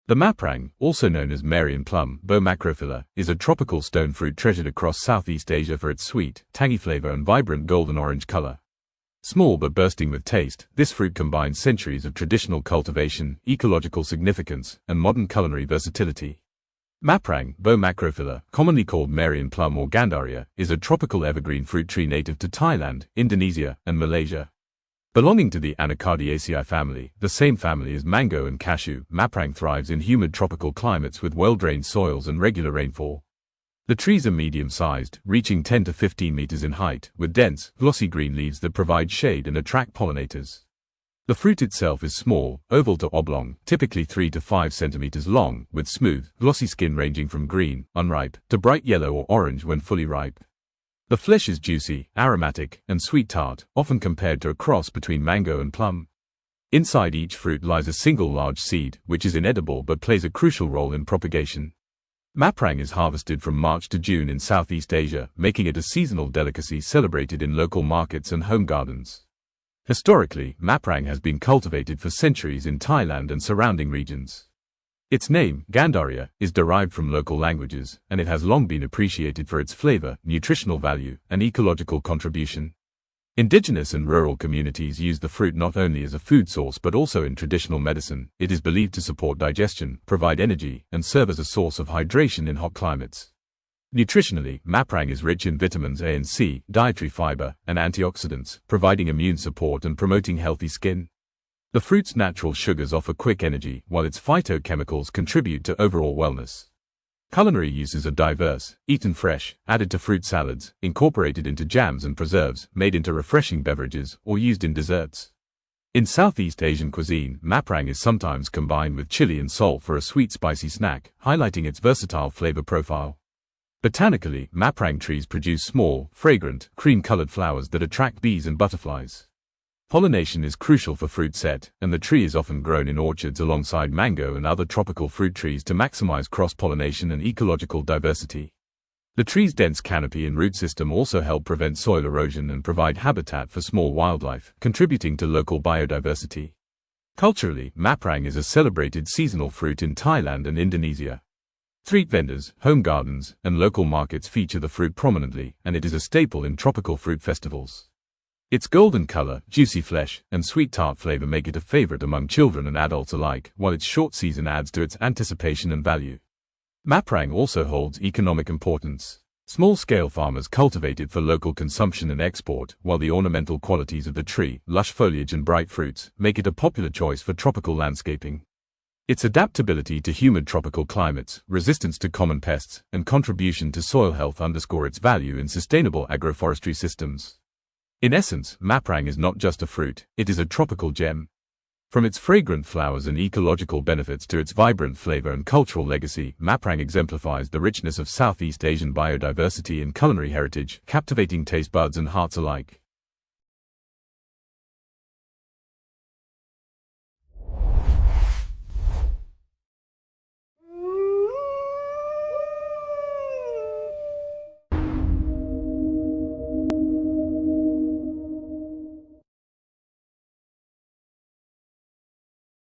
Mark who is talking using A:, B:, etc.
A: The Maprang, also known as Marian Plum, Bouea macrophylla, is a tropical stone fruit treasured across Southeast Asia for its sweet, tangy flavor and vibrant golden-orange color. Small but bursting with taste, this fruit combines centuries of traditional cultivation, ecological significance, and modern culinary versatility. Maprang, Bouea macrophylla, commonly called Marian plum or Gandaria, is a tropical evergreen fruit tree native to Thailand, Indonesia, and Malaysia. Belonging to the Anacardiaceae family, the same family as mango and cashew, Maprang thrives in humid tropical climates with well-drained soils and regular rainfall. The trees are medium-sized, reaching 10 to 15 meters in height, with dense, glossy green leaves that provide shade and attract pollinators. The fruit itself is small, oval to oblong, typically 3 to 5 centimeters long, with smooth, glossy skin ranging from green, unripe, to bright yellow or orange when fully ripe. The flesh is juicy, aromatic, and sweet-tart, often compared to a cross between mango and plum. Inside each fruit lies a single large seed, which is inedible but plays a crucial role in propagation. Maprang is harvested from March to June in Southeast Asia, making it a seasonal delicacy celebrated in local markets and home gardens. Historically, Maprang has been cultivated for centuries in Thailand and surrounding regions. Its name, Gandaria, is derived from local languages, and it has long been appreciated for its flavor, nutritional value, and ecological contribution. Indigenous and rural communities use the fruit not only as a food source but also in traditional medicine. It is believed to support digestion, provide energy, and serve as a source of hydration in hot climates. Nutritionally, Maprang is rich in vitamins A and C, dietary fiber, and antioxidants, providing immune support and promoting healthy skin. The fruit's natural sugars offer quick energy, while its phytochemicals contribute to overall wellness. Culinary uses are diverse: eaten fresh, added to fruit salads, incorporated into jams and preserves, made into refreshing beverages, or used in desserts. In Southeast Asian cuisine, Maprang is sometimes combined with chili and salt for a sweet spicy snack, highlighting its versatile flavor profile. Botanically, Maprang trees produce small, fragrant, cream-colored flowers that attract bees and butterflies. Pollination is crucial for fruit set, and the tree is often grown in orchards alongside mango and other tropical fruit trees to maximize cross-pollination and ecological diversity. The tree's dense canopy and root system also help prevent soil erosion and provide habitat for small wildlife, contributing to local biodiversity. Culturally, Maprang is a celebrated seasonal fruit in Thailand and Indonesia. Street vendors, home gardens, and local markets feature the fruit prominently, and it is a staple in tropical fruit festivals. Its golden color, juicy flesh, and sweet-tart flavor make it a favorite among children and adults alike, while its short season adds to its anticipation and value. Maprang also holds economic importance. Small-scale farmers cultivate it for local consumption and export, while the ornamental qualities of the tree, lush foliage and bright fruits, make it a popular choice for tropical landscaping. Its adaptability to humid tropical climates, resistance to common pests, and contribution to soil health underscore its value in sustainable agroforestry systems. In essence, Maprang is not just a fruit, it is a tropical gem. From its fragrant flowers and ecological benefits to its vibrant flavor and cultural legacy, Maprang exemplifies the richness of Southeast Asian biodiversity and culinary heritage, captivating taste buds and hearts alike.